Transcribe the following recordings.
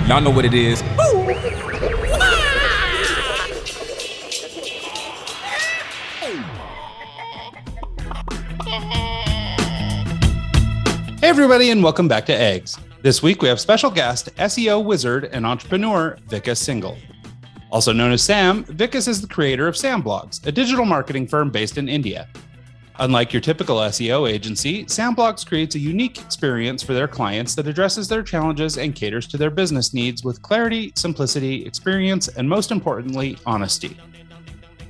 Y'all know what it is. Hey everybody, and welcome back to Eggs. This week we have special guest, SEO wizard and entrepreneur, Vikas Singal. Also known as Sam, Vikas is the creator of SamBlogs, a digital marketing firm based in India. Unlike your typical SEO agency, SamBlogs creates a unique experience for their clients that addresses their challenges and caters to their business needs with clarity, simplicity, experience, and most importantly, honesty.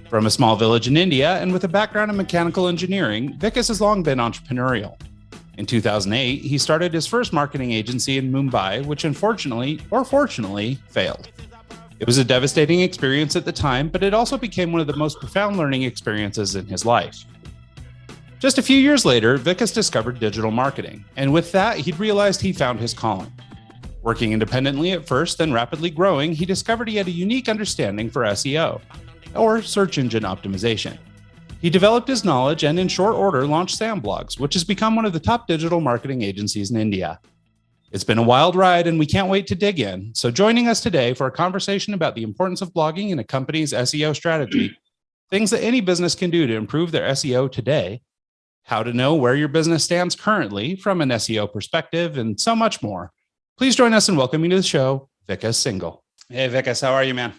From a small village in India and with a background in mechanical engineering, Vikas has long been entrepreneurial. In 2008, he started his first marketing agency in Mumbai, which unfortunately, or fortunately, failed. It was a devastating experience at the time, but it also became one of the most profound learning experiences in his life. Just a few years later, Vikas discovered digital marketing, and with that, he'd realized he found his calling. Working independently at first, then rapidly growing, he discovered he had a unique understanding for SEO, or search engine optimization. He developed his knowledge and in short order launched SamBlogs, which has become one of the top digital marketing agencies in India. It's been a wild ride and we can't wait to dig in. So joining us today for a conversation about the importance of blogging in a company's SEO strategy, things that any business can do to improve their SEO today, how to know where your business stands currently from an SEO perspective, and so much more. Please join us in welcoming to the show, Vikas Singal. Hey Vikas, how are you, man?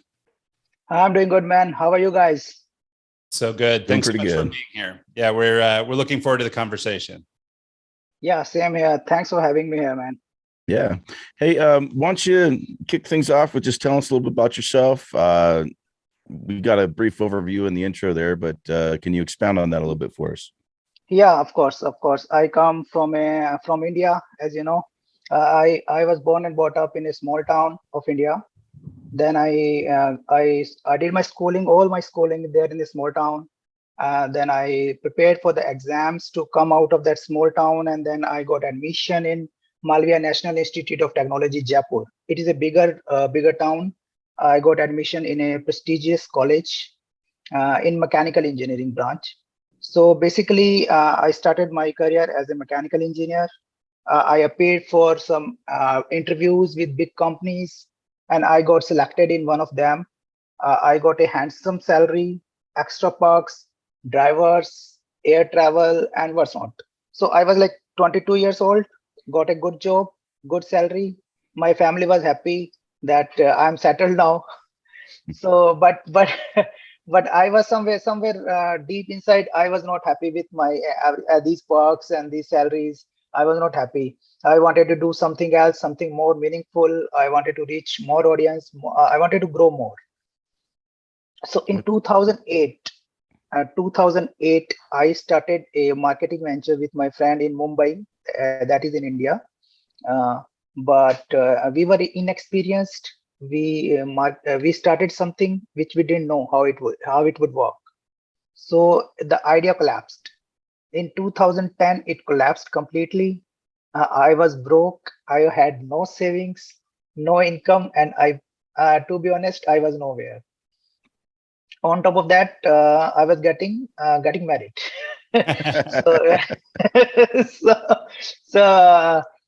I'm doing good, man. How are you guys? So good. Thanks so much for being here. Yeah, we're looking forward to the conversation. Yeah, same here. Thanks for having me here, man. Yeah. Hey, why don't you kick things off with just telling us a little bit about yourself? We got a brief overview in the intro there, but can you expound on that a little bit for us? Yeah, of course. I come from India, as you know. I was born and brought up in a small town of India. Then I did my schooling, all my schooling there in the small town. Then I prepared for the exams to come out of that small town, and then I got admission in Malviya National Institute of Technology, Jaipur. It is a bigger town. I got admission in a prestigious college in mechanical engineering branch. So basically, I started my career as a mechanical engineer. I appeared for some interviews with big companies, and I got selected in one of them. I got a handsome salary, extra perks, drivers, air travel, and what's not. So I was like 22 years old, got a good job, good salary. My family was happy that I'm settled now. So, but I was somewhere deep inside, I was not happy with my these perks and these salaries. I was not happy. I wanted to do something else, something more meaningful. I wanted to reach more audience. I wanted to grow more. So in 2008, I started a marketing venture with my friend in Mumbai, that is in India. But we were inexperienced. We started something which we didn't know how it would work. So the idea collapsed. In 2010, it collapsed completely. I was broke. I had no savings, no income, and to be honest, I was nowhere. On top of that, I was getting married.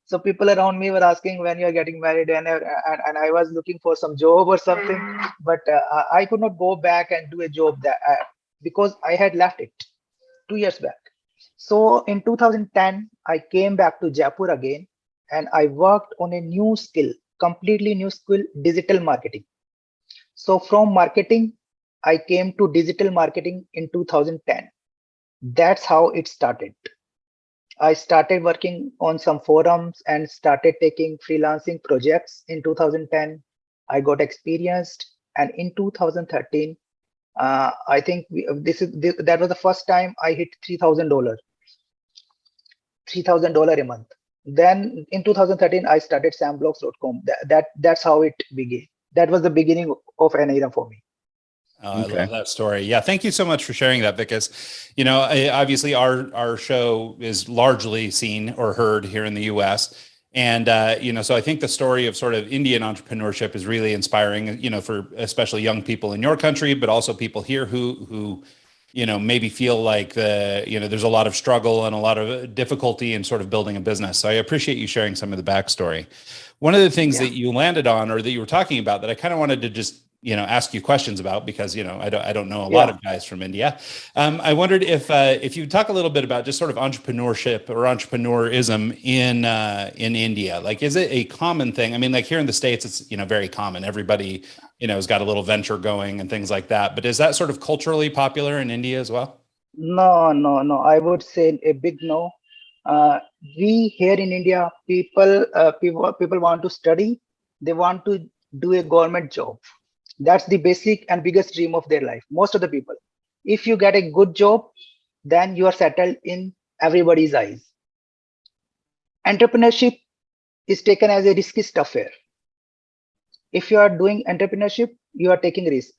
So people around me were asking when you're getting married, and I was looking for some job or something, but I could not go back and do a job because I had left it 2 years back. So in 2010, I came back to Jaipur again, and I worked on a new skill, completely new skill, digital marketing. So from marketing, I came to digital marketing in 2010. That's how it started. I started working on some forums and started taking freelancing projects in 2010. I got experienced, and in 2013, I think that was the first time I hit $3,000 a month. Then in 2013, I started SamBlogs.com. That's how it began. That was the beginning of an era for me. I love that story. Yeah. Thank you so much for sharing that, Vikas. Obviously our show is largely seen or heard here in the US. And, so I think the story of sort of Indian entrepreneurship is really inspiring, for especially young people in your country, but also people here who maybe feel like there's a lot of struggle and a lot of difficulty in sort of building a business. So I appreciate you sharing some of the backstory. One of the things that you landed on, or that you were talking about, that I kind of wanted to just ask you questions about, because I don't know a lot of guys from India. I wondered if you talk a little bit about just sort of entrepreneurship or entrepreneurism in India. Like, is it a common thing? I mean, like here in the States, it's very common. Everybody has got a little venture going and things like that. But is that sort of culturally popular in India as well? No, no, no. I would say a big no. We here in India, people want to study. They want to do a government job. That's the basic and biggest dream of their life. Most of the people. If you get a good job, then you are settled in everybody's eyes. Entrepreneurship is taken as a risky stuff here. If you are doing entrepreneurship, you are taking risk.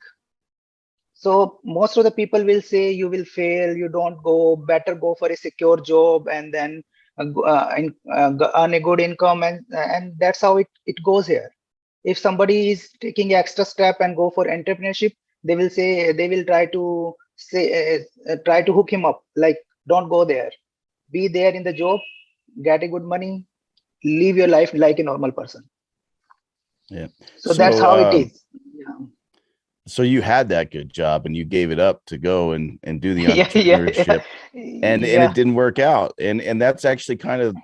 So most of the people will say you will fail, you don't go, better go for a secure job and then earn a good income, and that's how it goes here. If somebody is taking extra step and go for entrepreneurship, they will try to hook him up, like, don't go there, be there in the job, get a good money, live your life like a normal person. Yeah. So that's how it is. So you had that good job and you gave it up to go and do the entrepreneurship, and it didn't work out. And that's actually kind of,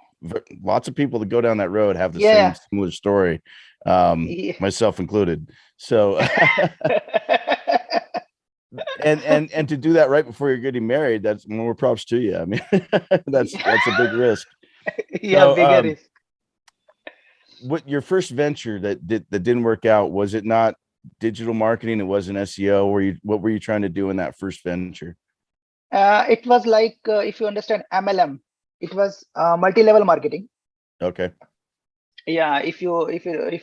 lots of people that go down that road have the same similar story, myself included. So and to do that right before you're getting married, that's more props to you. I mean, that's a big risk. Bigger risk. What your first venture that didn't work out, was it not digital marketing? It wasn't SEO. What were you trying to do in that first venture? It was like, if you understand MLM, it was multi-level marketing. Okay. Yeah, if you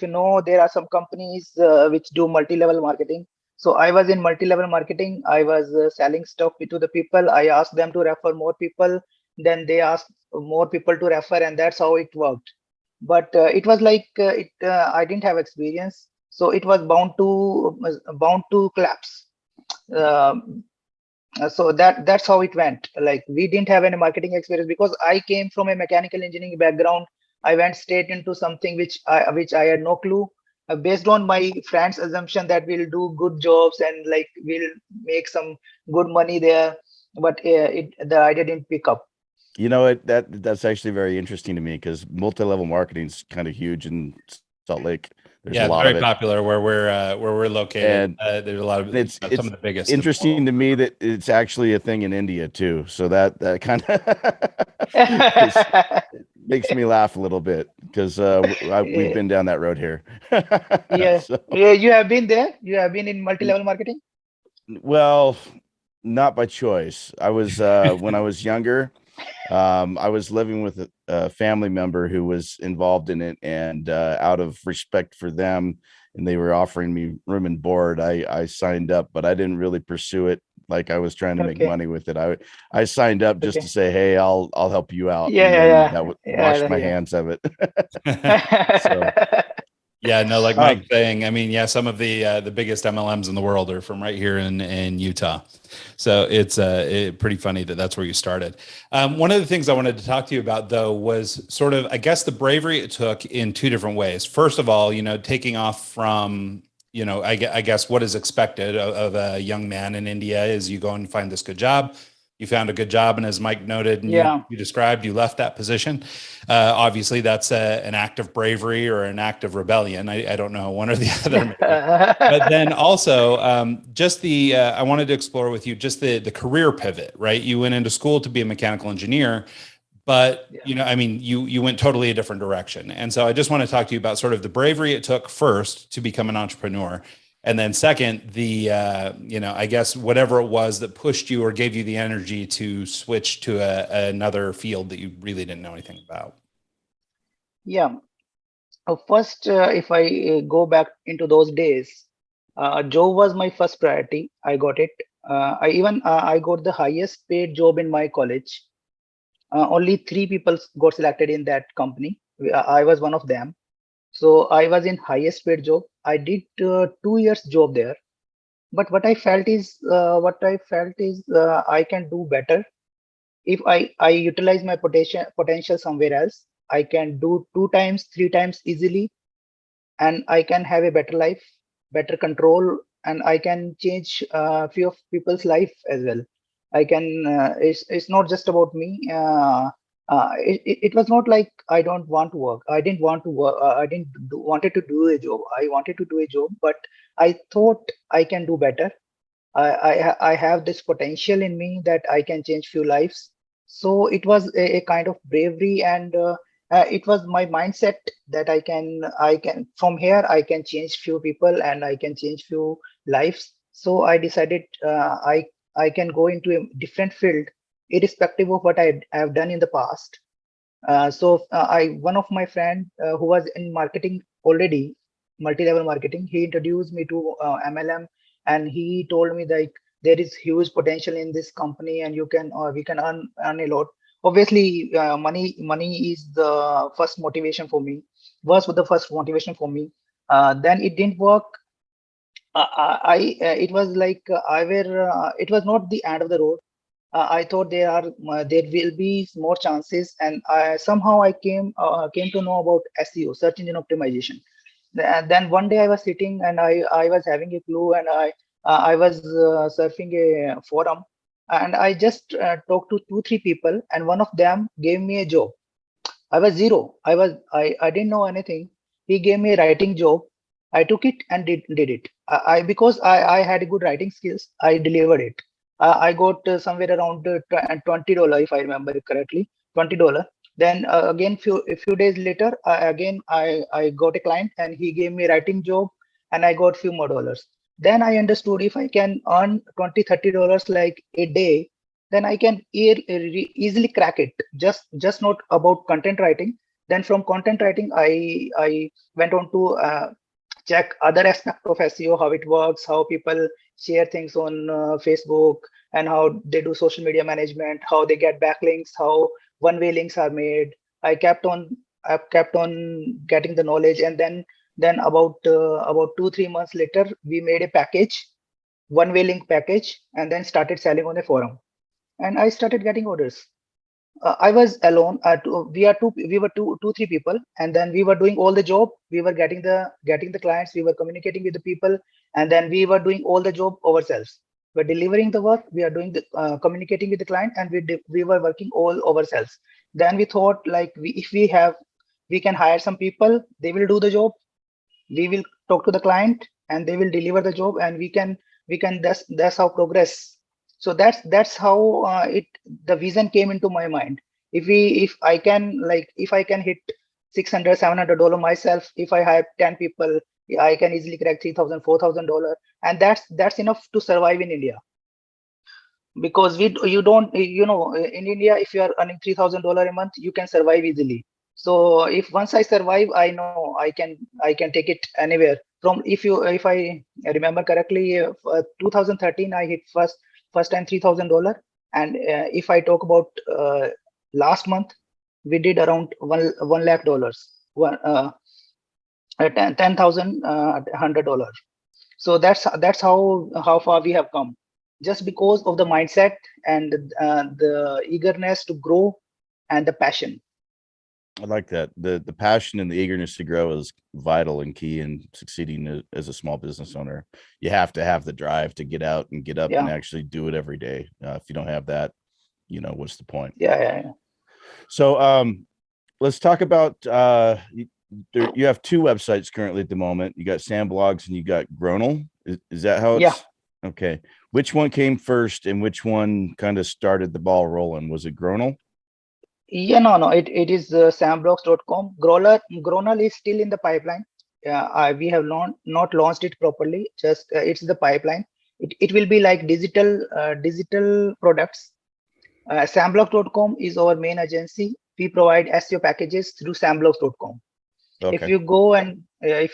know, there are some companies which do multi-level marketing. So I was in multi-level marketing. I was selling stuff to the people. I asked them to refer more people. Then they asked more people to refer, and that's how it worked. But it was like I didn't have experience, so it was bound to collapse. So that's how it went. Like, we didn't have any marketing experience because I came from a mechanical engineering background. I went straight into something which I had no clue, based on my friends' assumption that we'll do good jobs and like we'll make some good money there. But the idea didn't pick up. That's actually very interesting to me, because multi-level marketing is kind of huge in Salt Lake. There's a lot very of it. Popular where we're located. And there's a lot of it's some of the biggest. Interesting to me that it's actually a thing in India too. So that kind of makes me laugh a little bit, because we've been down that road here. You have been there. You have been in multi-level marketing. Well, not by choice. I was when I was younger. I was living with a family member who was involved in it, and out of respect for them, and they were offering me room and board, I signed up, but I didn't really pursue it like I was trying to make money with it. I signed up just to say, hey, I'll help you out. That would wash my hands of it. So. Yeah, no, like Mike's saying, I mean, some of the biggest MLMs in the world are from right here in Utah. So it's pretty funny that that's where you started. One of the things I wanted to talk to you about, though, was sort of, I guess, the bravery it took in two different ways. First of all, taking off from, I guess what is expected of a young man in India is you go and find this good job. You found a good job, and as Mike noted, and you described, you left that position. Obviously, that's an act of bravery or an act of rebellion. I don't know, one or the other. But then also, I wanted to explore with you just the career pivot, right? You went into school to be a mechanical engineer, but you went totally a different direction. And so I just want to talk to you about sort of the bravery it took first to become an entrepreneur. And then second, I guess whatever it was that pushed you or gave you the energy to switch to another field that you really didn't know anything about. Yeah. First, if I go back into those days, job was my first priority. I got it. I got the highest paid job in my college. Only 3 people got selected in that company. I was one of them. So I was in highest paid job. I did 2 years job there. But what I felt is I can do better if I utilize my potential somewhere else. I can do 2 times, 3 times easily, and I can have a better life, better control, and I can change a few of people's life as well. I can. It's not just about me. It was not like I don't want to work. I didn't want to work. I didn't wanted to do a job. I wanted to do a job, but I thought I can do better. I have this potential in me that I can change few lives. So it was a kind of bravery, and it was my mindset that I can from here I can change few people and I can change few lives. So I decided I can go into a different field, irrespective of what I have done in the past. I one of my friend who was in marketing already, multi-level marketing, he introduced me to MLM, and he told me like there is huge potential in this company, and you can we can earn a lot. Obviously, money is the first motivation for me. Was the first motivation for me. Then it didn't work. It was like it was not the end of the road. I thought there will be more chances, and somehow I came to know about SEO, search engine optimization. And then one day I was sitting and I was having a clue, and I was surfing a forum, and I just talked to 2 3 people, and one of them gave me a job. I was zero. I didn't know anything. He gave me a writing job. I took it and did it. I because I had good writing skills. I delivered it. I got somewhere around $20 if I remember it correctly. $20. Then again a few days later, I got a client and he gave me a writing job, and I got few more dollars. Then I understood if I can earn $20 30 like a day, then I can easily crack it. Just not about content writing. Then from content writing, I went on to check other aspect of SEO, how it works, how people share things on Facebook, and how they do social media management, how they get backlinks, how one-way links are made. I kept on getting the knowledge, and then about 2 3 months later, we made a package, one-way link package, and then started selling on a forum, and I started getting orders. I was alone. We were two, 3 people, and then we were doing all the job. We were getting the clients. We were communicating with the people, and then we were doing all the job ourselves. We're delivering the work. We are doing the communicating with the client, and we were working all ourselves. Then we thought like if we can hire some people. They will do the job. We will talk to the client, and they will deliver the job, and we can that's how progress. So that's how it the vision came into my mind. If I can hit 600 $700 myself, if I have 10 people, I can easily crack 3,000 $4,000, and that's enough to survive in India. Because you don't in India, if you are earning $3,000 a month, you can survive easily. So if once I survive, I know I can take it anywhere. From if I remember correctly, 2013 I hit first time $3,000, and if I talk about last month, we did around one lakh dollars, $10,000 $100. So that's how far we have come, just because of the mindset and the eagerness to grow and the passion. I like that. The passion and the eagerness to grow is vital and key in succeeding as a small business owner. You have to have the drive to get out and get up and actually do it every day. If you don't have that, what's the point? Yeah. So let's talk about you have 2 websites currently at the moment. You got SamBlogs and you got Gronal. Is that how it's okay? Which one came first and which one kind of started the ball rolling? Was it Gronal? Yeah, no. It is SamBlogs.com. Gronal is still in the pipeline. We have not launched it properly. Just it's the pipeline. It will be like digital products. SamBlogs.com is our main agency. We provide SEO packages through SamBlogs.com. Okay. If you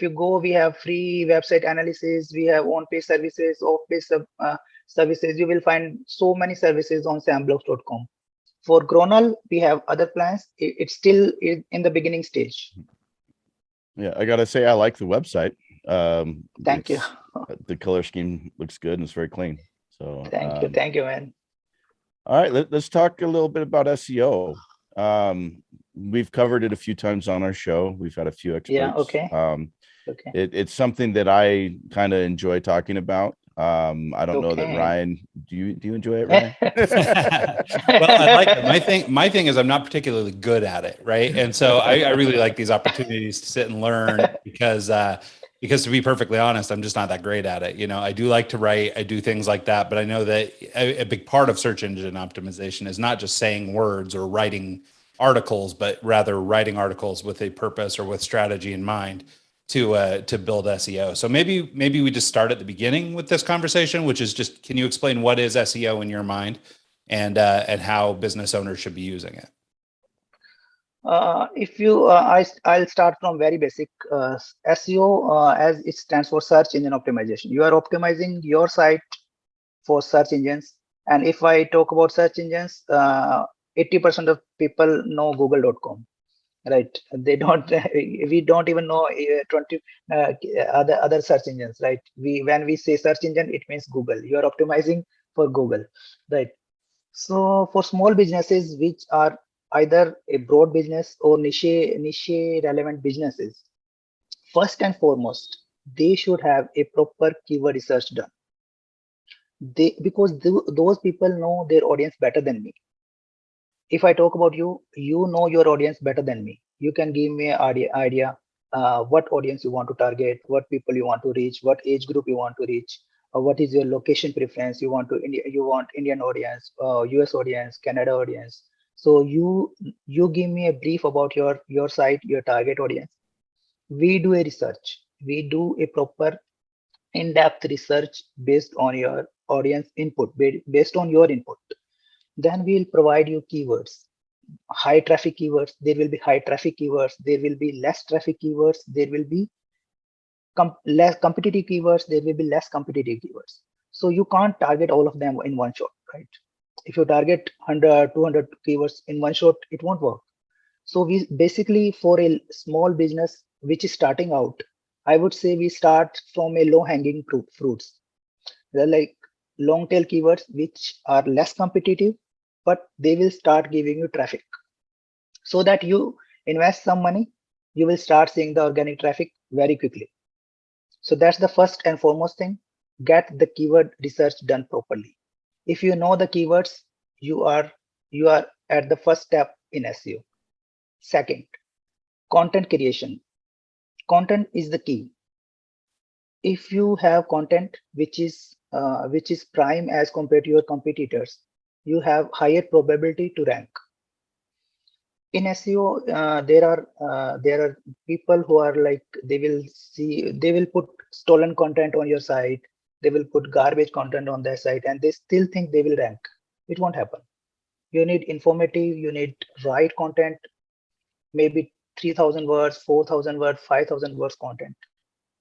go, we have free website analysis. We have on-page services, off-page services. You will find so many services on SamBlogs.com. For Gronal, we have other plans. It's still in the beginning stage. Yeah, I gotta say, I like the website. Thank you. The color scheme looks good and it's very clean. So Thank you, man. All right, let's talk a little bit about SEO. We've covered it a few times on our show. We've had a few experts. Yeah, okay. Okay. It's something that I kind of enjoy talking about. I don't know that Ryan, do you enjoy it, Ryan? Well, I like it. My thing is I'm not particularly good at it, right? And so I really like these opportunities to sit and learn because to be perfectly honest, I'm just not that great at it. You know, I do like to write, I do things like that, but I know that a big part of search engine optimization is not just saying words or writing articles, but rather writing articles with a purpose or with strategy in mind to build SEO. So maybe we just start at the beginning with this conversation, which is just, can you explain what is SEO in your mind and how business owners should be using it? If you, I'll start from very basic. SEO, as it stands for search engine optimization. You are optimizing your site for search engines. And if I talk about search engines, 80% of people know google.com. Right, they don't. We don't even know 20 other search engines. Right, when we say search engine, it means Google. You are optimizing for Google, right? So for small businesses which are either a broad business or niche relevant businesses, first and foremost, they should have a proper keyword research done. Because those people know their audience better than me. If I talk about you, you know your audience better than me. You can give me an idea what audience you want to target, what people you want to reach, what age group you want to reach, what is your location preference. You want Indian audience, US audience, Canada audience. So you give me a brief about your site, your target audience. We do a research. We do a proper in-depth research based on your audience input, based on your input. Then we'll provide you keywords. High traffic keywords, there will be high traffic keywords, there will be less traffic keywords, there will be less competitive keywords, there will be less competitive keywords. So you can't target all of them in one shot, right? If you target 100, 200 keywords in one shot, it won't work. So we basically, for a small business which is starting out, I would say we start from a low hanging fruits. They're like long tail keywords which are less competitive, but they will start giving you traffic. So that you invest some money, you will start seeing the organic traffic very quickly. So that's the first and foremost thing. Get the keyword research done properly. If you know the keywords, you are at the first step in SEO. Second, content creation. Content is the key. If you have content which is prime as compared to your competitors, you have higher probability to rank. In SEO, there are people who are like, they will put stolen content on your site, they will put garbage content on their site, and they still think they will rank. It won't happen. You need informative, you need right content, maybe 3,000 words, 4,000 words, 5,000 words content.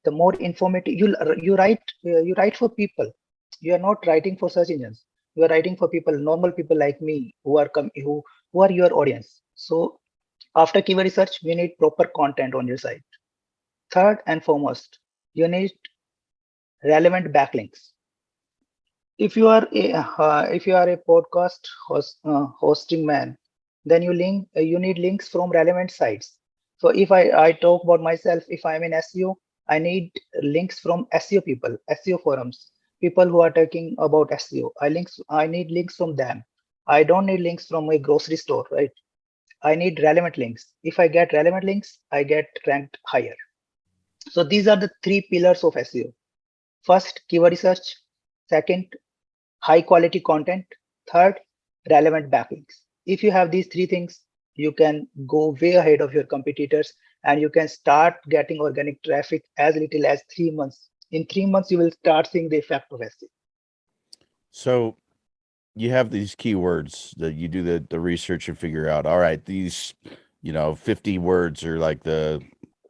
The more informative you write for people. You are not writing for search engines. You are writing for people, normal people like me, who are your audience. So after keyword research, we need proper content on your site. Third and foremost, you need relevant backlinks. If you are a podcast hosting man, then you need links from relevant sites. So if I talk about myself, if I'm in SEO, I need links from SEO people, SEO forums, people who are talking about SEO. I need links from them. I don't need links from a grocery store, right? I need relevant links. If I get relevant links, I get ranked higher. So these are the three pillars of SEO. First, keyword research. Second, high quality content. Third, relevant backlinks. If you have these three things, you can go way ahead of your competitors and you can start getting organic traffic as little as 3 months. In 3 months, you will start seeing the effect of SEO. So you have these keywords that you do the research and figure out, all right, these, 50 words are like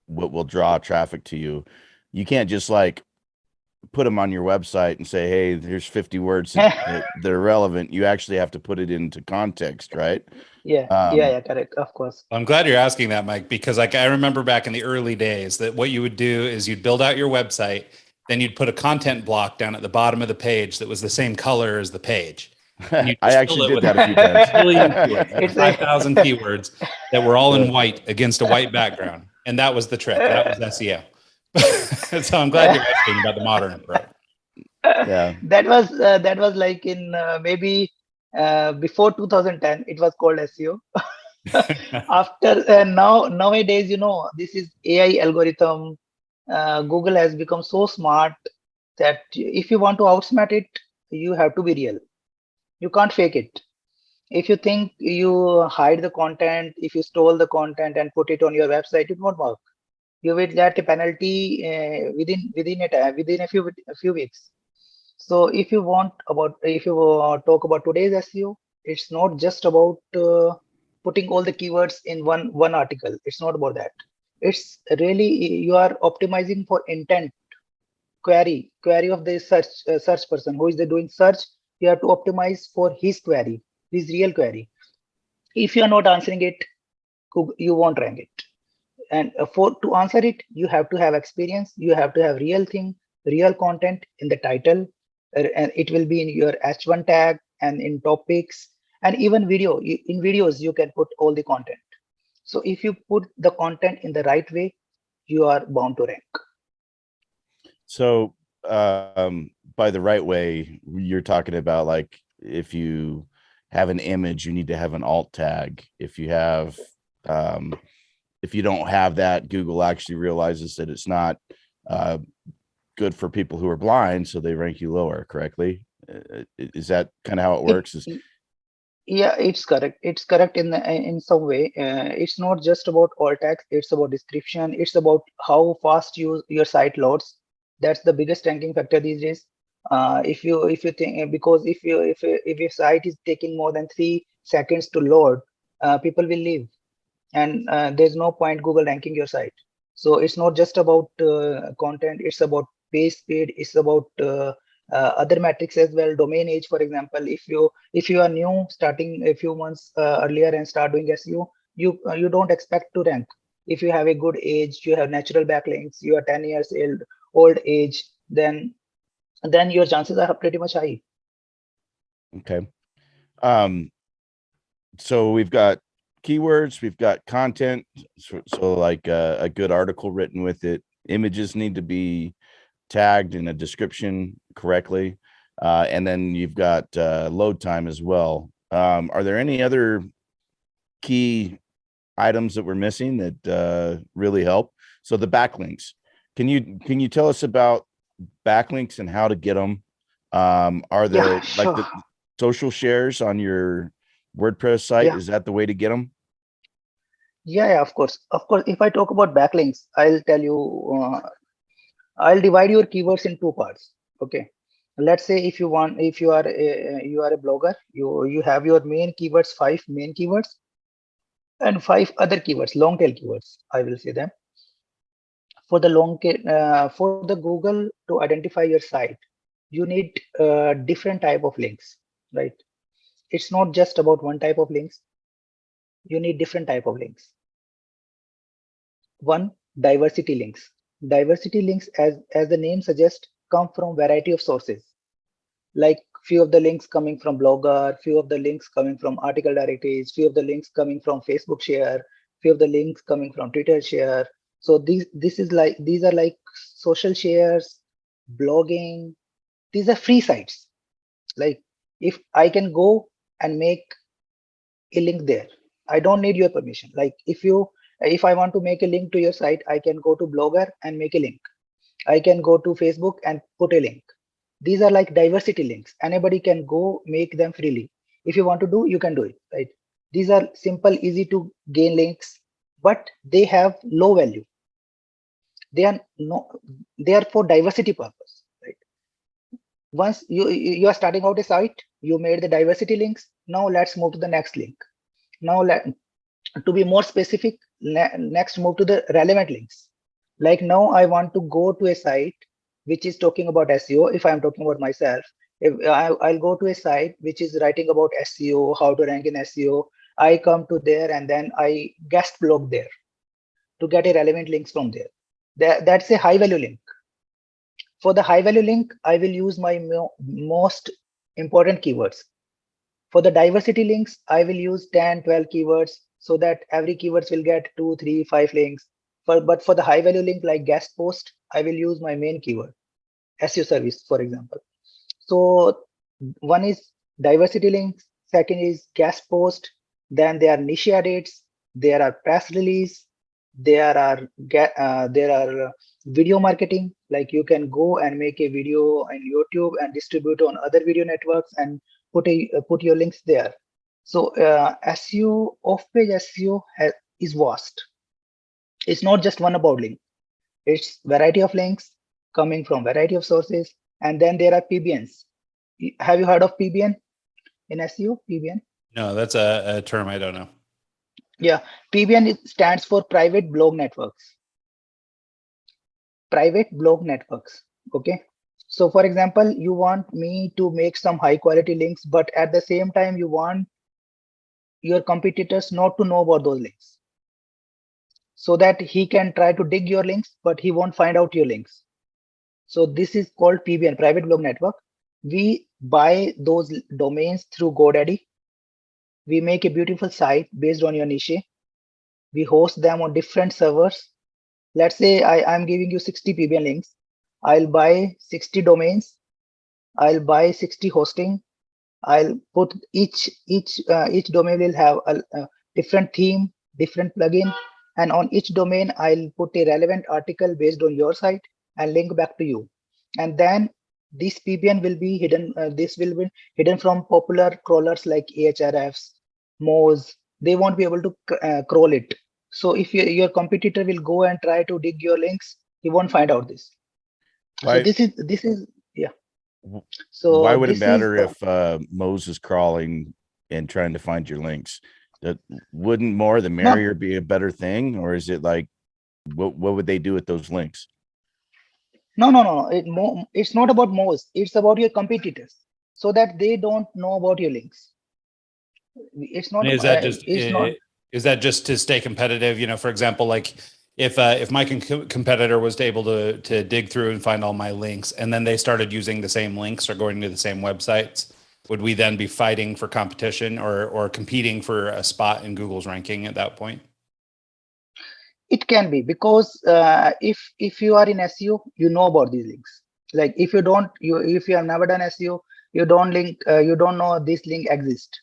what will draw traffic to you. You can't just like put them on your website and say, hey, there's 50 words that are relevant. You actually have to put it into context, right? Yeah, correct, of course. I'm glad you're asking that, Mike, because like I remember back in the early days that what you would do is you'd build out your website, then you'd put a content block down at the bottom of the page that was the same color as the page. And you I actually did that a few times. It's 5,000 keywords that were all in white against a white background. And that was the trick. That was SEO. So I'm glad you're asking about the modern approach. Yeah. That was like in maybe before 2010, it was called SEO. After nowadays, this is AI algorithm. Google has become so smart that if you want to outsmart it, you have to be real. You can't fake it. If you think you hide the content, if you stole the content and put it on your website, it won't work. You will get a penalty within a few weeks. So if you talk about today's SEO, it's not just about putting all the keywords in one article. It's not about that. It's really you are optimizing for intent, query of the search person who is doing search. You have to optimize for his query, his real query. If you are not answering it, you won't rank it. And to answer it, you have to have experience. You have to have real content in the title, and it will be in your H1 tag and in topics, and even video. In videos, you can put all the content. So if you put the content in the right way, you are bound to rank. So by the right way, you're talking about like if you have an image, you need to have an alt tag. If you have if you don't have that, Google actually realizes that it's not good for people who are blind, so they rank you lower. Correctly? Is that kind of how it works? Yeah, it's correct. It's correct in some way. It's not just about alt text. It's about description. It's about how fast your site loads. That's the biggest ranking factor these days. If you think, because if your site is taking more than 3 seconds to load, people will leave, and there's no point Google ranking your site. So it's not just about content. It's about page speed. It's about other metrics as well. Domain age, for example. If you are new, starting a few months earlier and start doing SEO, you don't expect to rank. If you have a good age, you have natural backlinks, you are 10 years old age, then your chances are pretty much high. Okay. So we've got keywords, we've got content, so like a good article written with it. Images need to be tagged in a description correctly, and then you've got load time as well. Are there any other key items that we're missing that really help? So the backlinks, can you tell us about backlinks and how to get them? Are there Sure. like the social shares on your WordPress site? Yeah. Is that the way to get them? Yeah, of course. If I talk about backlinks, I'll tell you, I'll divide your keywords in two parts. Okay. Let's say if you are a blogger, you have your main keywords, 5 main keywords, and 5 other keywords, long tail keywords, I will say them. For the Google to identify your site, you need different type of links, right? It's not just about one type of links. You need different type of links. One, diversity links. Diversity links, as the name suggests, come from variety of sources. Like few of the links coming from Blogger, few of the links coming from article directories, few of the links coming from Facebook share, few of the links coming from Twitter share. So these are like social shares, blogging. These are free sites. Like if I can go and make a link there, I don't need your permission. Like if I want to make a link to your site, I can go to Blogger and make a link. I can go to Facebook and put a link. These are like diversity links. Anybody can go make them freely. If you want to do, you can do it, right? These are simple, easy to gain links, but they have low value. They are for diversity purpose, right? Once you are starting out a site, you made the diversity links. Now let's move to the next link. Now to be more specific, next move to the relevant links. Like now I want to go to a site which is talking about SEO. If I'm talking about myself, if I'll go to a site which is writing about SEO, how to rank in SEO, I come to there and then I guest blog there to get a relevant links from there. That's a high value link. For the high value link, I will use my most important keywords. For the diversity links, I will use 10, 12 keywords so that every keywords will get 2, 3, 5 links. But for the high value link like guest post, I will use my main keyword, SEO service, for example. So one is diversity links, second is guest post, then there are niche edits, there are press release, there are video marketing, like you can go and make a video on YouTube and distribute on other video networks and put your links there. So SEO, off-page SEO is vast. It's not just one about link. It's variety of links coming from variety of sources, and then there are PBNs. Have you heard of PBN in SEO? PBN? No, that's a term I don't know. Yeah, PBN stands for private blog networks. Private blog networks. Okay. So for example, you want me to make some high quality links, but at the same time, you want your competitors not to know about those links, so that he can try to dig your links, but he won't find out your links. So this is called PBN, private blog network. We buy those domains through GoDaddy. We make a beautiful site based on your niche. We host them on different servers. Let's say I'm giving you 60 PBN links. I'll buy 60 domains. I'll buy 60 hosting. I'll put each domain will have a different theme, different plugin, and on each domain I'll put a relevant article based on your site and link back to you. And then this PBN will be hidden. This will be hidden from popular crawlers like Ahrefs, Moz. They won't be able to crawl it. So if your competitor will go and try to dig your links, he won't find out this. Why, So this is yeah. So why would it matter if Moz is crawling and trying to find your links? That wouldn't more the merrier be a better thing, or is it like what would they do with those links? No. It's not about Moz. It's about your competitors, so that they don't know about your links. It's not. Is that just to stay competitive? You know, for example, like if my competitor was able to dig through and find all my links, and then they started using the same links or going to the same websites, would we then be fighting for competition or competing for a spot in Google's ranking at that point? It can be, because if you are in SEO, you know about these links. Like if you have never done SEO, you don't know this link exists.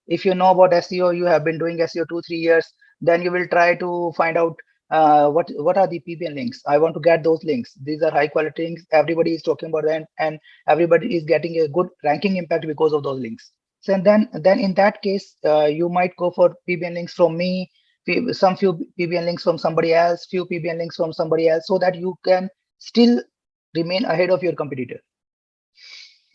If you know about SEO, you have been doing SEO 2-3 years, then you will try to find out what are the PBN links. I want to get those links. These are high quality links. Everybody is talking about them, and everybody is getting a good ranking impact because of those links. So then in that case, you might go for PBN links from me, few PBN links from somebody else, few PBN links from somebody else, so that you can still remain ahead of your competitor.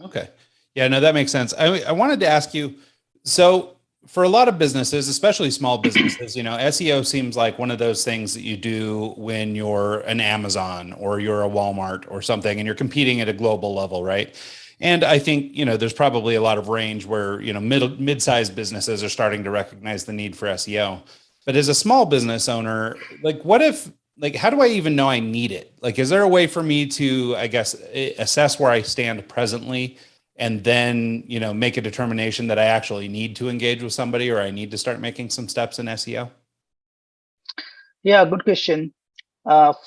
Okay. Yeah, no, that makes sense. I wanted to ask you, so for a lot of businesses, especially small businesses, you know, SEO seems like one of those things that you do when you're an Amazon or you're a Walmart or something, and you're competing at a global level, right? And I think, you know, there's probably a lot of range where, you know, mid-sized businesses are starting to recognize the need for SEO. But as a small business owner, like how do I even know I need it? Like, is there a way for me to, I guess, assess where I stand presently and then, you know, make a determination that I actually need to engage with somebody, or I need to start making some steps in SEO? Yeah, good question.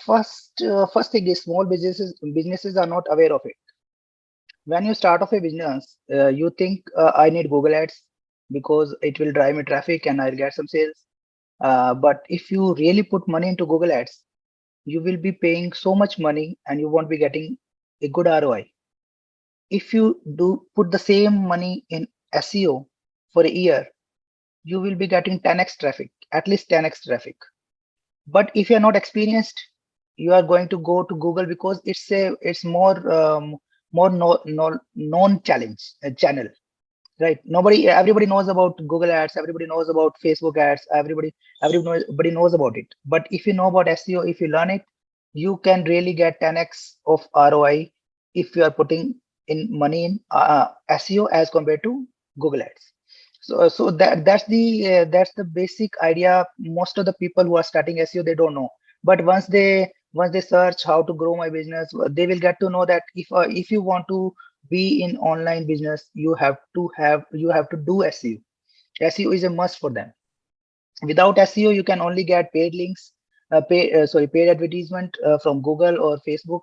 First thing is, small businesses are not aware of it. When you start off a business, you think I need Google Ads because it will drive me traffic and I'll get some sales. But if you really put money into Google Ads, you will be paying so much money and you won't be getting a good ROI. If you do put the same money in SEO for a year, you will be getting 10x traffic, at least 10x traffic. But if you're not experienced, you are going to go to Google because it's more known channel, right? Everybody knows about Google Ads, everybody knows about Facebook ads, everybody knows about it. But if you know about SEO, if you learn it, you can really get 10x of ROI if you are putting in money in SEO as compared to Google Ads. So that's the basic idea. Most of the people who are starting SEO, they don't know. But once they search how to grow my business, they will get to know that if you want to be in online business, you have to do SEO. SEO is a must for them. Without SEO, you can only get paid links, paid advertisement from Google or Facebook,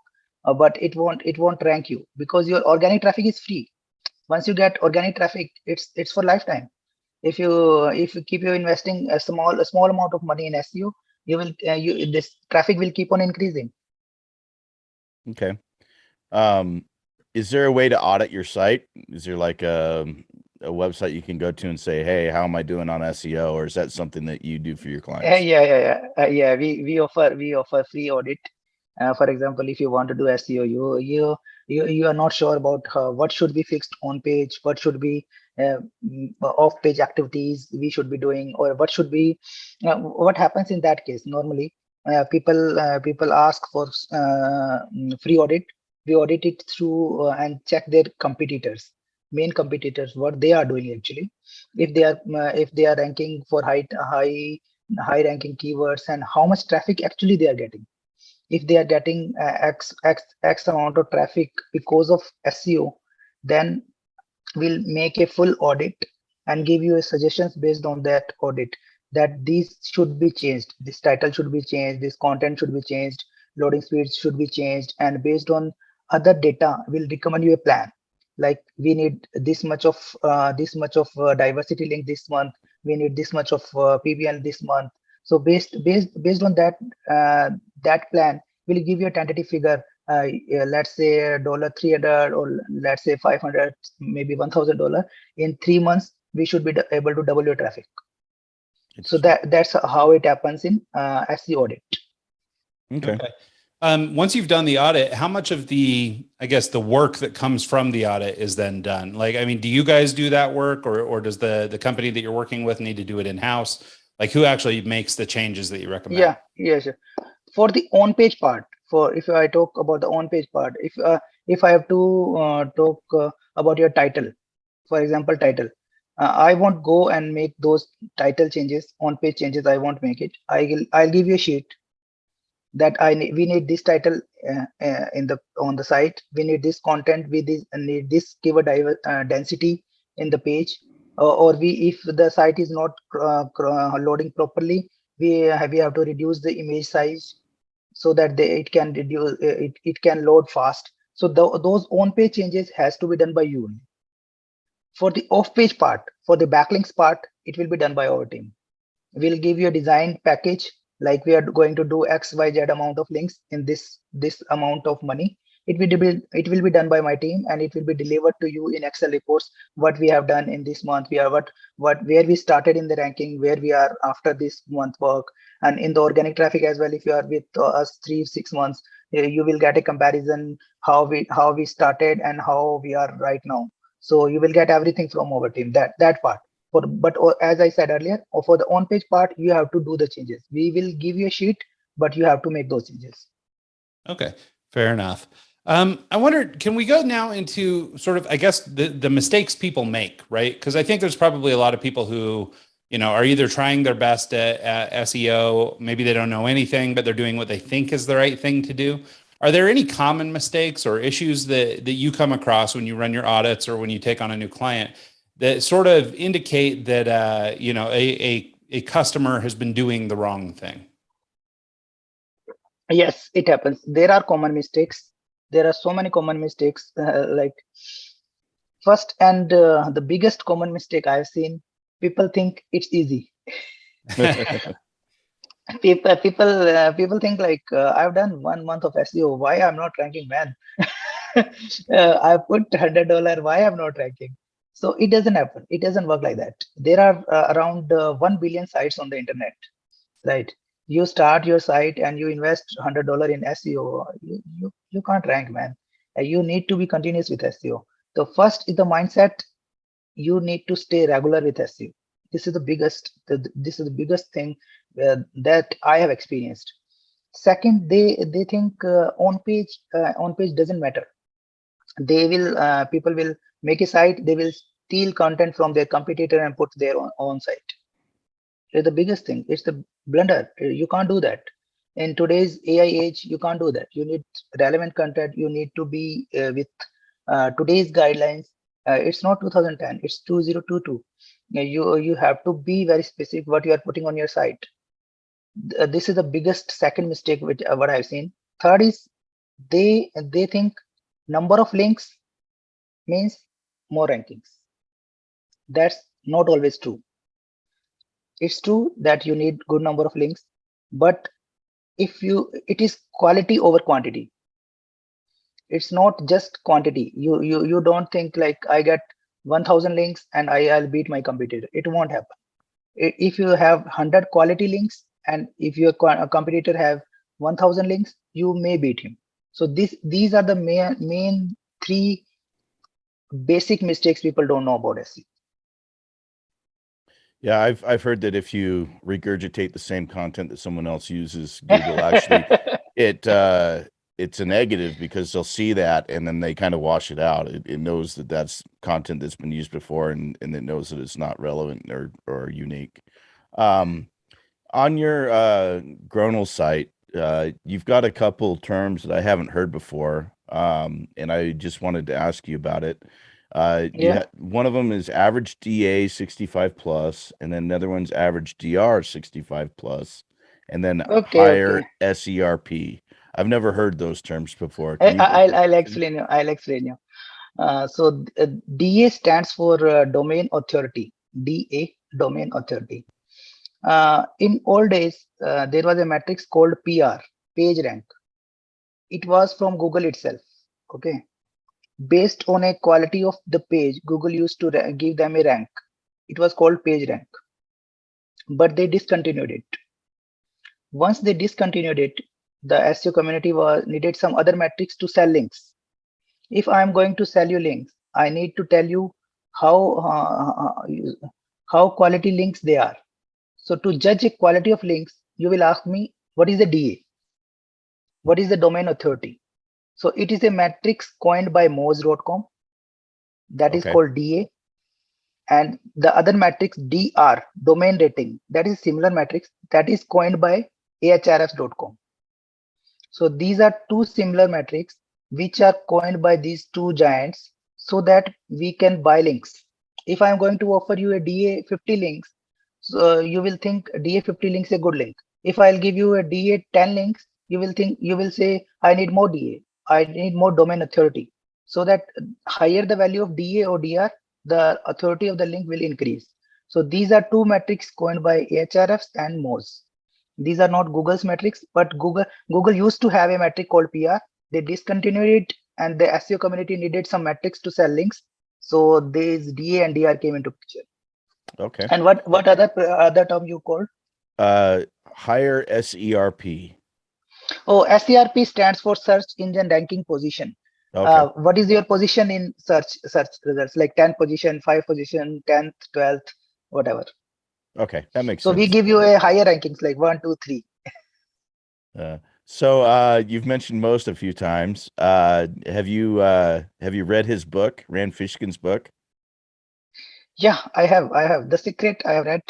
but it won't rank you because your organic traffic is free. Once you get organic traffic, it's for lifetime. If you keep you investing a small amount of money in SEO, you will this traffic will keep on increasing. Okay. Is there a way to audit your site? Is there like a website you can go to and say, hey, how am I doing on SEO? Or is that something that you do for your clients? Yeah. We offer free audit. For example, if you want to do SEO, you are not sure about what should be fixed on page, what should be off page activities we should be doing, or what should be what happens in that case. Normally, people ask for free audit. We audit it through and check their main competitors, what they are doing actually, if they are ranking for high ranking keywords, and how much traffic actually they are getting. If they are getting x amount of traffic because of SEO, then we'll make a full audit and give you a suggestions based on that audit, that these should be changed, this title should be changed, this content should be changed, loading speeds should be changed, and based on other data we'll recommend you a plan. Like, we need this much of diversity link this month, we need this much of PBN this month. So based on that plan, we'll give you a tentative figure. Yeah, let's say $300, or let's say 500, maybe $1,000. In 3 months, we should be able to double your traffic. So that's how it happens in SEO audit. Okay. Once you've done the audit, how much of the work that comes from the audit is then done? Like, I mean, do you guys do that work, or does the company that you're working with need to do it in-house? Like, who actually makes the changes that you recommend? Yeah, sure. For the on-page part, if I talk about the on-page part, if I have to talk about your title, for example, title, I won't go and make those title changes, on-page changes. I won't make it. I'll give you a sheet that we need this title on the site. We need this content. We need this keyword density in the page, or if the site is not loading properly, we have to reduce the image size so that it can load fast. So those on-page changes has to be done by you. For the off-page part, for the backlinks part, it will be done by our team. We'll give you a design package, like we are going to do XYZ amount of links in this amount of money. It will be done by my team, and it will be delivered to you in Excel reports. What we have done in this month, where we started in the ranking, where we are after this month work, and in the organic traffic as well. If you are with us 3-6 months, you will get a comparison how we started and how we are right now. So you will get everything from our team. That part. But as I said earlier, for the on-page part, you have to do the changes. We will give you a sheet, but you have to make those changes. Okay, fair enough. I wondered, can we go now into sort of, I guess, the mistakes people make, right? Because I think there's probably a lot of people who, are either trying their best at SEO, maybe they don't know anything, but they're doing what they think is the right thing to do. Are there any common mistakes or issues that you come across when you run your audits or when you take on a new client that sort of indicate that a customer has been doing the wrong thing? Yes, it happens. There are common mistakes. There are so many common mistakes. Like, first and the biggest common mistake I've seen, people think it's easy. people think like, I've done 1 month of SEO. Why I'm not ranking, man? I put $100. Why I'm not ranking? So it doesn't happen. It doesn't work like that. There are around 1 billion sites on the internet, right? You start your site and you invest $100 in SEO. You can't rank, man. You need to be continuous with SEO. The first is the mindset. You need to stay regular with SEO. This is the biggest thing that I have experienced. Second, they think on page doesn't matter. They will people will make a site, they will steal content from their competitor and put their own site. It's the biggest thing. It's the blunder. You can't do that. In today's AI age, you can't do that. You need relevant content. You need to be with today's guidelines. It's not 2010. It's 2022. You have to be very specific what you are putting on your site. This is the biggest second mistake which what I've seen. Third is they think number of links means more rankings. That's not always true. It's true that you need good number of links, but it is quality over quantity. It's not just quantity. You don't think like I get 1000 links and I'll beat my competitor. It won't happen. If you have 100 quality links and if your competitor have 1000 links, you may beat him. So these are the main three basic mistakes people don't know about SEO. Yeah, I've heard that if you regurgitate the same content that someone else uses, Google actually it's a negative because they'll see that and then they kind of wash it out. It knows that that's content that's been used before and it knows that it's not relevant or unique. On your Gronal site, you've got a couple terms that I haven't heard before, and I just wanted to ask you about it. One of them is average DA 65 plus, and then another one's average DR 65 plus, and then higher SERP. I've never heard those terms before. I'll explain you. So DA stands for domain authority. DA, domain authority. In old days, there was a matrix called PR, page rank. It was from Google itself. Okay. Based on a quality of the page, Google used to give them a rank. It was called page rank, but they discontinued it. Once they discontinued it, the SEO community needed some other metrics to sell links. If I'm going to sell you links, I need to tell you how quality links they are. So to judge a quality of links, you will ask me, what is the DA? What is the domain authority? So it is a matrix coined by Moz.com that is called DA. And the other matrix DR, domain rating, that is similar matrix that is coined by Ahrefs.com. So these are two similar metrics which are coined by these two giants so that we can buy links. If I'm going to offer you a DA 50 links, so you will think DA 50 links is a good link. If I'll give you a DA 10 links, you will say, I need more DA. I need more domain authority. So that higher the value of DA or DR, the authority of the link will increase. So these are two metrics coined by Ahrefs and Moz. These are not Google's metrics, but Google used to have a metric called PR. They discontinued it, and the SEO community needed some metrics to sell links. So these DA and DR came into picture. Okay. And what other term you called? Higher SERP. Oh, SERP stands for search engine ranking position. Okay. What is your position in search results? Like 10th position, 5th position, 10th, 12th, whatever. Okay, that makes sense. So we give you a higher rankings like 1, 2, 3. So you've mentioned Most a few times. Have you read his book, Rand Fishkin's book? Yeah, I have. The Secret I have read.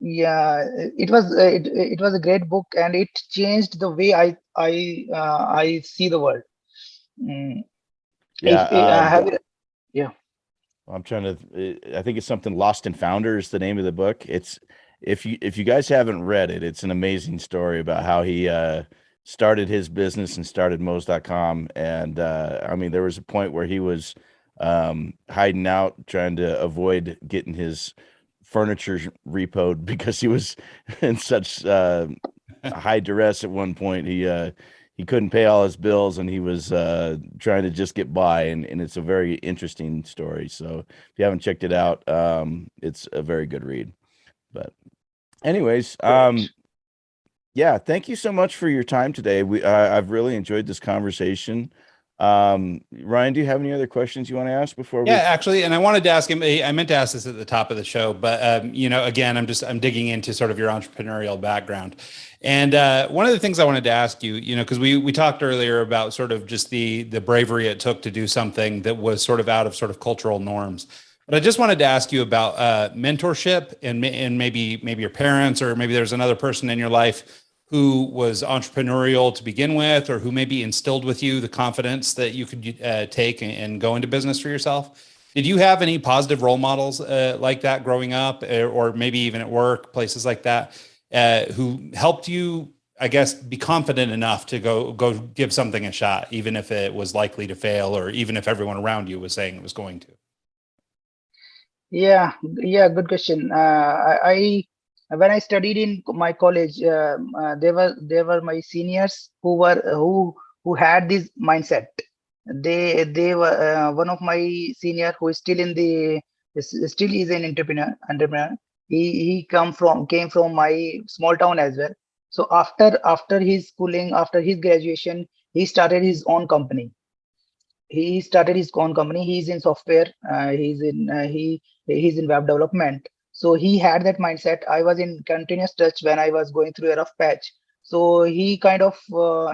Yeah, it was a great book, and it changed the way I see the world. I'm trying to. I think it's something Lost and Founder is the name of the book. It's if you guys haven't read it, it's an amazing story about how he started his business and started Moz.com. And I mean, there was a point where he was hiding out, trying to avoid getting his furniture repoed because he was in such high duress at one point. He couldn't pay all his bills and he was trying to just get by, and it's a very interesting story. So if you haven't checked it out, it's a very good read. But anyways, yeah, thank you so much for your time today. I've really enjoyed this conversation. Ryan, do you have any other questions you want to ask before we? Yeah, actually, and I wanted to ask him, I meant to ask this at the top of the show, but again, I'm digging into sort of your entrepreneurial background. And one of the things I wanted to ask you, because we talked earlier about sort of just the bravery it took to do something that was sort of out of sort of cultural norms. But I just wanted to ask you about mentorship and maybe your parents, or maybe there's another person in your life who was entrepreneurial to begin with, or who maybe instilled with you the confidence that you could take and go into business for yourself. Did you have any positive role models like that growing up, or maybe even at work, places like that, who helped you, I guess, be confident enough to go give something a shot, even if it was likely to fail, or even if everyone around you was saying it was going to? Yeah, good question. I when I studied in my college, there were my seniors who had this mindset. They were one of my senior who is still still is an entrepreneur. He came from my small town as well. So after his schooling, after his graduation, he started his own company. He's in software. He's in web development. So he had that mindset. I was in continuous touch when I was going through a rough patch. So he kind of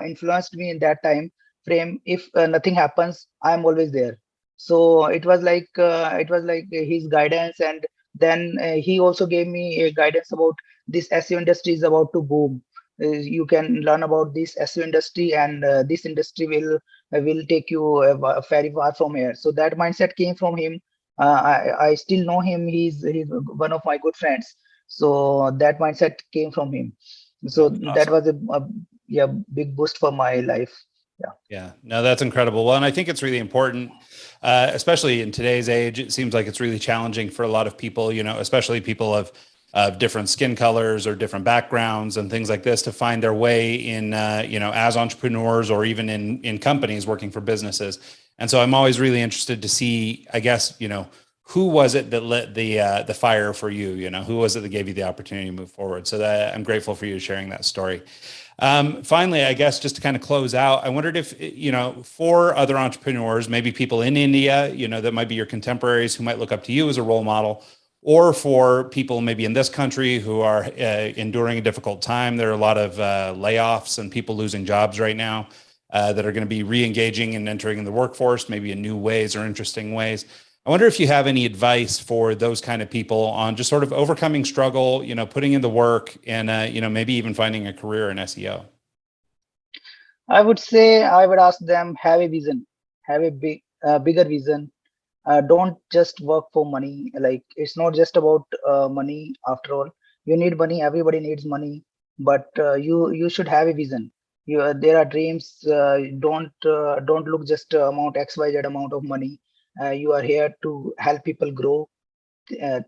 influenced me in that time frame. If nothing happens, I'm always there. So it was like his guidance. And then he also gave me a guidance about this SEO industry is about to boom. You can learn about this SEO industry, and this industry will take you very far from here. So that mindset came from him. I still know him. He's one of my good friends. So that mindset came from him. So Awesome. that was a big boost for my life. Yeah, no, that's incredible. Well, and I think it's really important, especially in today's age. It seems like it's really challenging for a lot of people, especially people of different skin colors or different backgrounds and things like this, to find their way in, as entrepreneurs, or even in companies working for businesses. And so I'm always really interested to see, I guess, who was it that lit the fire for you? Who was it that gave you the opportunity to move forward? So that I'm grateful for you sharing that story. Finally, I guess just to kind of close out, I wondered if, for other entrepreneurs, maybe people in India, that might be your contemporaries who might look up to you as a role model, or for people maybe in this country who are enduring a difficult time. There are a lot of layoffs and people losing jobs right now that are going to be re-engaging and entering the workforce, maybe in new ways or interesting ways. I wonder if you have any advice for those kind of people on just sort of overcoming struggle, putting in the work, and, maybe even finding a career in SEO. I would ask them, have a vision, have a bigger vision. Don't just work for money. Like, it's not just about money. After all, you need money. Everybody needs money, but you should have a vision. There are dreams. Don't look just amount XYZ amount of money. You are here to help people grow.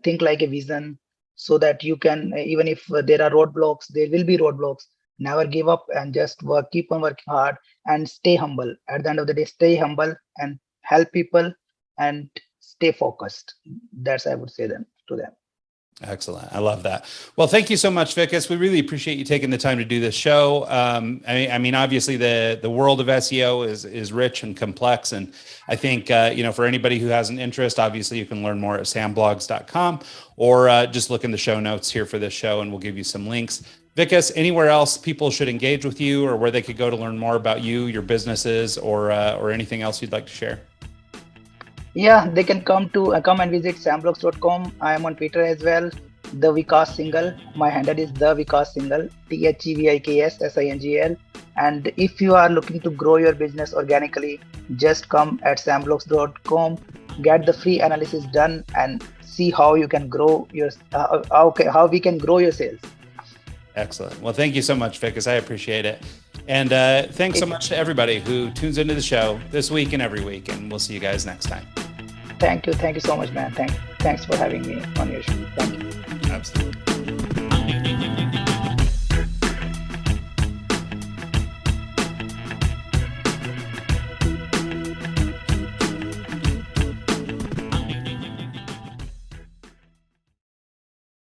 Think like a vision, so that you can, even if there are roadblocks, there will be roadblocks. Never give up, and just keep on working hard, and stay humble. At the end of the day, stay humble and help people, and stay focused. That's I would say to them. Excellent. I love that. Well, thank you so much, Vikas. We really appreciate you taking the time to do this show. I mean, obviously the world of SEO is rich and complex. And I think, for anybody who has an interest, obviously you can learn more at SamBlogs.com, or just look in the show notes here for this show, and we'll give you some links. Vikas, anywhere else people should engage with you, or where they could go to learn more about you, your businesses, or anything else you'd like to share? Yeah, they can come and visit SamBlogs.com. I am on Twitter as well. The Vikas Singal. My handle is the Vikas Singal. TheVikas And if you are looking to grow your business organically, just come at SamBlogs.com. Get the free analysis done and see how you can grow how we can grow your sales. Excellent. Well, thank you so much, Vikas. I appreciate it. And thanks so much to everybody who tunes into the show this week and every week. And we'll see you guys next time. Thank you so much, man. Thanks for having me on your show. Thank you. Absolutely.